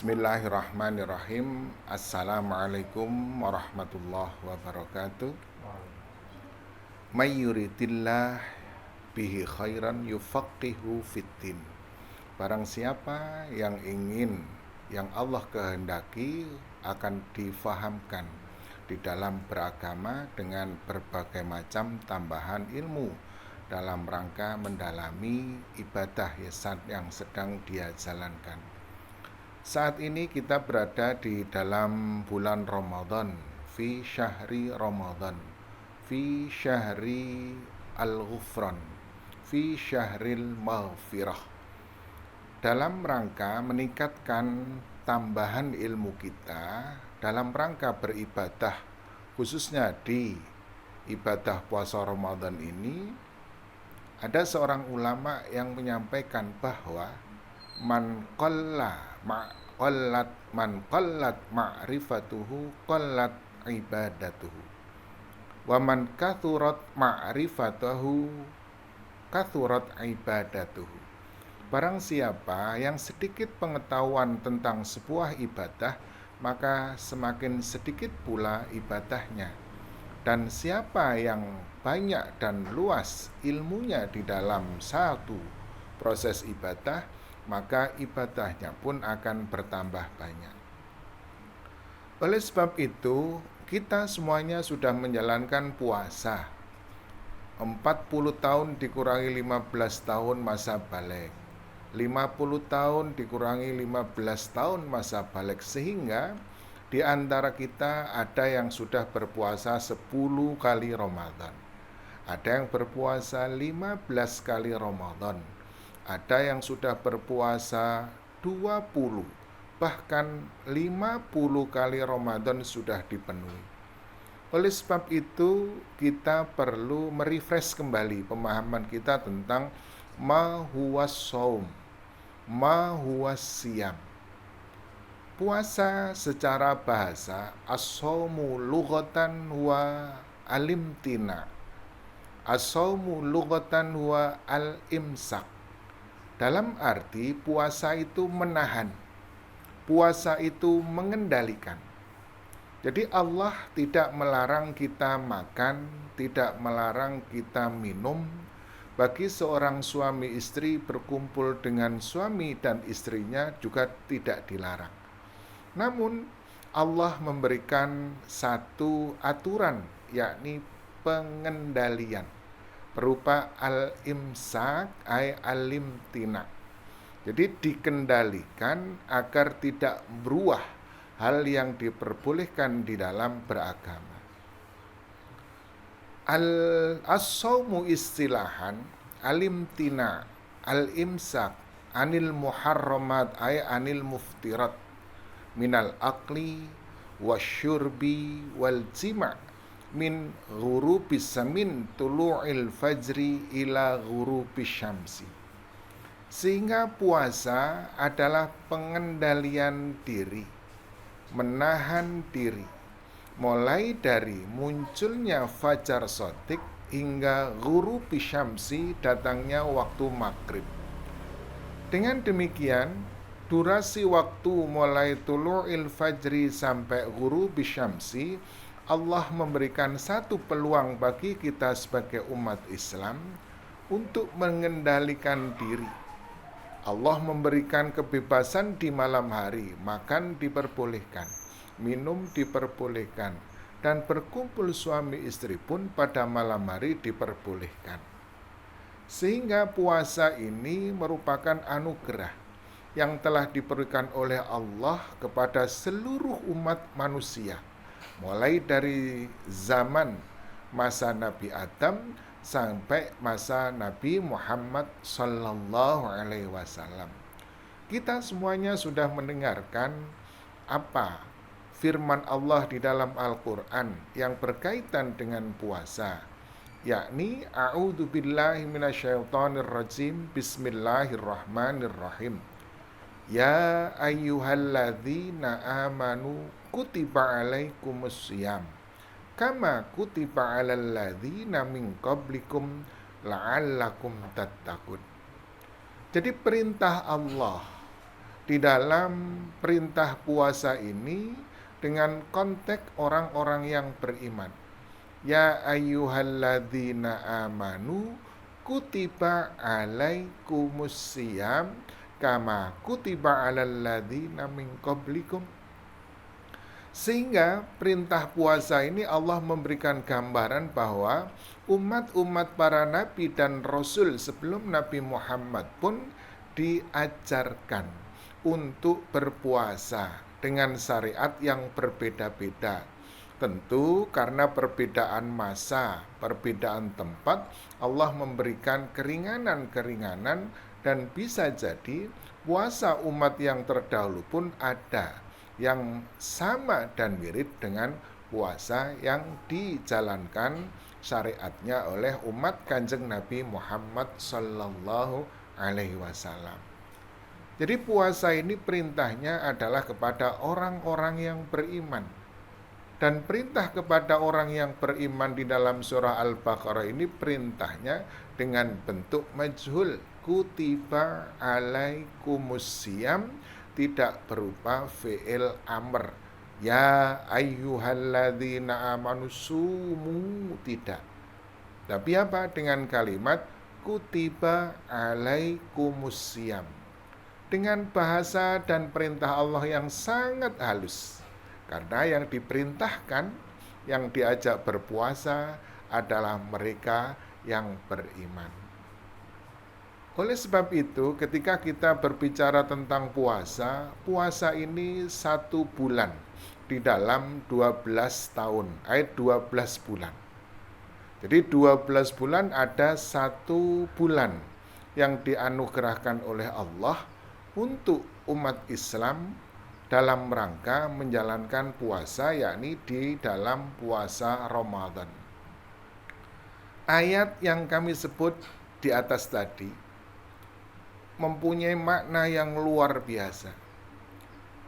Bismillahirrahmanirrahim. Assalamualaikum warahmatullahi wabarakatuh. May yuridillah bihi khairan yufaqihu fiddin. Barang siapa yang ingin, yang Allah kehendaki akan difahamkan di dalam beragama dengan berbagai macam tambahan ilmu dalam rangka mendalami ibadah yang sedang dia jalankan. Saat ini kita berada di dalam bulan Ramadan, fi syahri Ramadan, fi syahri al-ghufran, fi syahril maghfirah. Dalam rangka meningkatkan tambahan ilmu kita dalam rangka beribadah, khususnya di ibadah puasa Ramadan ini, ada seorang ulama yang menyampaikan bahwa man qallat ma'rifatuhu qallat ibadatuhu wa man kathurat ma'rifatuhu kathurat ibadatuhu. Barang siapa yang sedikit pengetahuan tentang sebuah ibadah, maka semakin sedikit pula ibadahnya. Dan siapa yang banyak dan luas ilmunya di dalam satu proses ibadah, maka ibadahnya pun akan bertambah banyak. Oleh sebab itu, kita semuanya sudah menjalankan puasa. 40 tahun dikurangi 15 tahun masa balik, 50 tahun dikurangi 15 tahun masa balik, sehingga di antara kita ada yang sudah berpuasa 10 kali Ramadan, ada yang berpuasa 15 kali Ramadan, ada yang sudah berpuasa 20, bahkan 50 kali Ramadan sudah dipenuhi. Oleh sebab itu, kita perlu merefresh kembali pemahaman kita tentang ma huwas shaum, ma huwas siyam. Puasa secara bahasa, as-shaumu lughatan wa alimtina. As-shaumu lughatan wa al-imsak. Dalam arti puasa itu menahan, puasa itu mengendalikan. Jadi Allah tidak melarang kita makan, tidak melarang kita minum. Bagi seorang suami istri berkumpul dengan suami dan istrinya juga tidak dilarang. Namun Allah memberikan satu aturan, yakni pengendalian, berupa al-imsak ay al-imtina. Jadi dikendalikan agar tidak beruah hal yang diperbolehkan di dalam beragama. As-shaumu istilahan al-imtina, al-imsak anil muharramat ay anil muftirat minal akli wasyurbi wal jima' min ghurubis samin tulu'il fajri ila ghurubis syamsi. Sehingga puasa adalah pengendalian diri, menahan diri, mulai dari munculnya fajar shadiq hingga ghurubis syamsi, datangnya waktu maghrib. Dengan demikian, durasi waktu mulai tulu'il fajri sampai ghurubis syamsi, Allah memberikan satu peluang bagi kita sebagai umat Islam untuk mengendalikan diri. Allah memberikan kebebasan di malam hari, makan diperbolehkan, minum diperbolehkan, dan berkumpul suami istri pun pada malam hari diperbolehkan. Sehingga puasa ini merupakan anugerah yang telah diberikan oleh Allah kepada seluruh umat manusia, mulai dari zaman masa Nabi Adam sampai masa Nabi Muhammad sallallahu alaihi wasallam. Kita semuanya sudah mendengarkan apa firman Allah di dalam Al-Qur'an yang berkaitan dengan puasa, yakni a'udzubillahi minasyaitonir rajim, bismillahirrahmanirrahim. Ya ayyuhalladzina amanu kutiba alaikumussyiyam kama kutiba alal ladzina min qablikum la'allakum tattaqun. Jadi perintah Allah di dalam perintah puasa ini dengan konteks orang-orang yang beriman. Ya ayyuhalladzina amanu kutiba alaikumusiyam kama kutiba alal ladzina min qablikum. Sehingga perintah puasa ini Allah memberikan gambaran bahwa umat-umat para nabi dan rasul sebelum Nabi Muhammad pun diajarkan untuk berpuasa dengan syariat yang berbeda-beda. Tentu karena perbedaan masa, perbedaan tempat, Allah memberikan keringanan-keringanan dan bisa jadi puasa umat yang terdahulu pun ada yang sama dan mirip dengan puasa yang dijalankan syariatnya oleh umat Kanjeng Nabi Muhammad Sallallahu Alaihi Wasallam. Jadi puasa ini perintahnya adalah kepada orang-orang yang beriman. Dan perintah kepada orang yang beriman di dalam surah Al-Baqarah ini perintahnya dengan bentuk majhul. Kutiba alaikumusiyam, tidak berupa fi'il amr. Ya ayyuhalladzina amanu sumu, tidak. Tapi apa? Dengan kalimat kutiba alaikumusiyam. Dengan bahasa dan perintah Allah yang sangat halus. Karena yang diperintahkan, yang diajak berpuasa adalah mereka yang beriman. Oleh sebab itu, ketika kita berbicara tentang puasa, puasa ini 1 bulan di dalam 12 tahun, 12 bulan. Jadi 12 bulan ada 1 bulan yang dianugerahkan oleh Allah untuk umat Islam dalam rangka menjalankan puasa, yakni di dalam puasa Ramadan. Ayat yang kami sebut di atas tadi mempunyai makna yang luar biasa.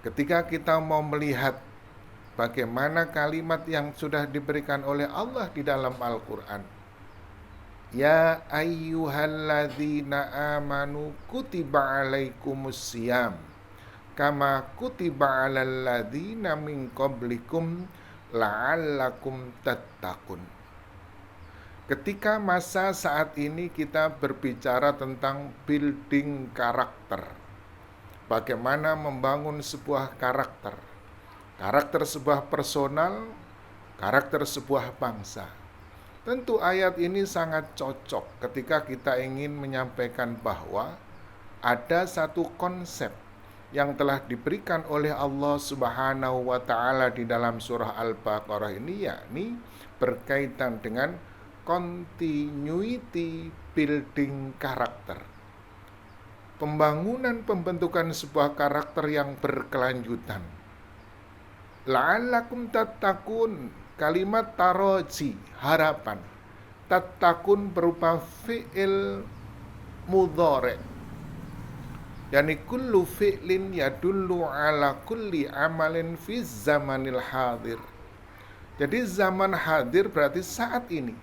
Ketika kita mau melihat bagaimana kalimat yang sudah diberikan oleh Allah di dalam Al-Quran. Ya ayyuhalladzina amanu kutiba alaikumusiyam kama kutiba alal ladzina min qablikum la'allakum tattaqun. Ketika masa saat ini kita berbicara tentang building karakter. Bagaimana membangun sebuah karakter. Karakter sebuah personal, karakter sebuah bangsa. Tentu ayat ini sangat cocok ketika kita ingin menyampaikan bahwa ada satu konsep yang telah diberikan oleh Allah Subhanahu wa Ta'ala di dalam surah Al-Baqarah ini, yakni berkaitan dengan continuity building karakter. Pembangunan pembentukan sebuah karakter yang berkelanjutan. La'allakum tattaqun, kalimat taroji, harapan. Tattaqun berupa fi'il mudhari'. Yani kullu fi'lin yadullu ala kulli amalin fi zamanil hadir. Jadi zaman hadir berarti saat ini.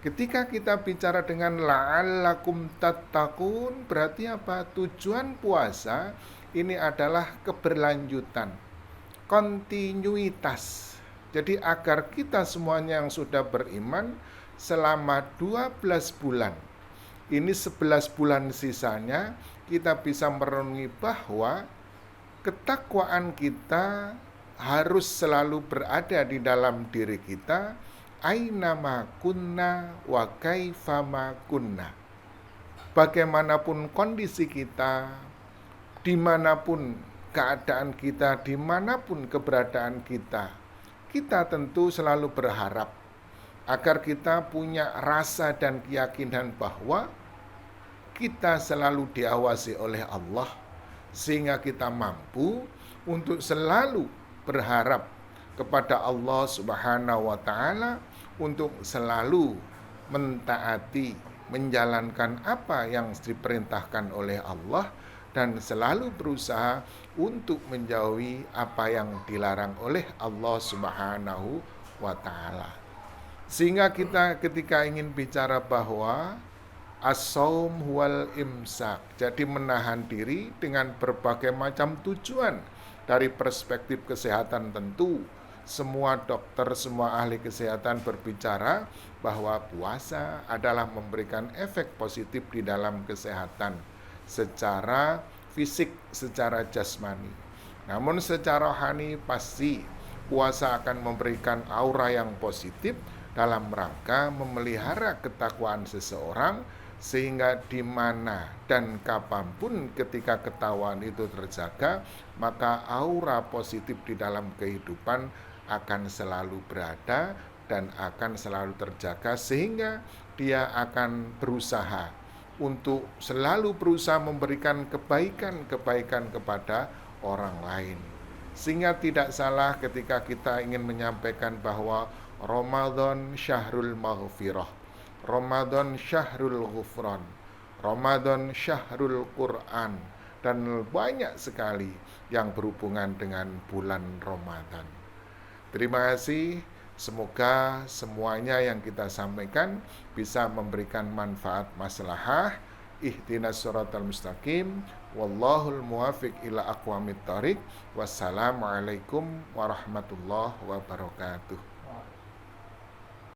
Ketika kita bicara dengan la'allakum tattaqun, berarti apa? Tujuan puasa ini adalah keberlanjutan, kontinuitas. Jadi agar kita semuanya yang sudah beriman selama 12 bulan, ini 11 bulan sisanya, kita bisa merenungi bahwa ketakwaan kita harus selalu berada di dalam diri kita, ainama kunna wa kaifama kunna. Bagaimanapun kondisi kita, dimanapun keadaan kita, dimanapun keberadaan kita, kita tentu selalu berharap agar kita punya rasa dan keyakinan bahwa kita selalu diawasi oleh Allah, sehingga kita mampu untuk selalu berharap kepada Allah Subhanahu wa Ta'ala untuk selalu mentaati, menjalankan apa yang diperintahkan oleh Allah, dan selalu berusaha untuk menjauhi apa yang dilarang oleh Allah Subhanahu wa Ta'ala. Sehingga kita ketika ingin bicara bahwa As-saum wal imsak. Jadi menahan diri dengan berbagai macam tujuan. Dari perspektif kesehatan tentu semua dokter, semua ahli kesehatan berbicara bahwa puasa adalah memberikan efek positif di dalam kesehatan secara fisik, secara jasmani. Namun secara rohani pasti puasa akan memberikan aura yang positif dalam rangka memelihara ketakwaan seseorang, sehingga di mana dan kapanpun ketika ketakwaan itu terjaga, maka aura positif di dalam kehidupan akan selalu berada dan akan selalu terjaga, sehingga dia akan berusaha untuk selalu berusaha memberikan kebaikan-kebaikan kepada orang lain. Sehingga tidak salah ketika kita ingin menyampaikan bahwa Ramadan syahrul maghfirah, Ramadan syahrul ghufran, Ramadan syahrul Quran, dan banyak sekali yang berhubungan dengan bulan Ramadan. Terima kasih. Semoga semuanya yang kita sampaikan bisa memberikan manfaat maslahah. Ihdinas siratal mustaqim. Wallahul muwafiq ila aqwamit thoriq. Wassalamualaikum warahmatullahi wabarakatuh.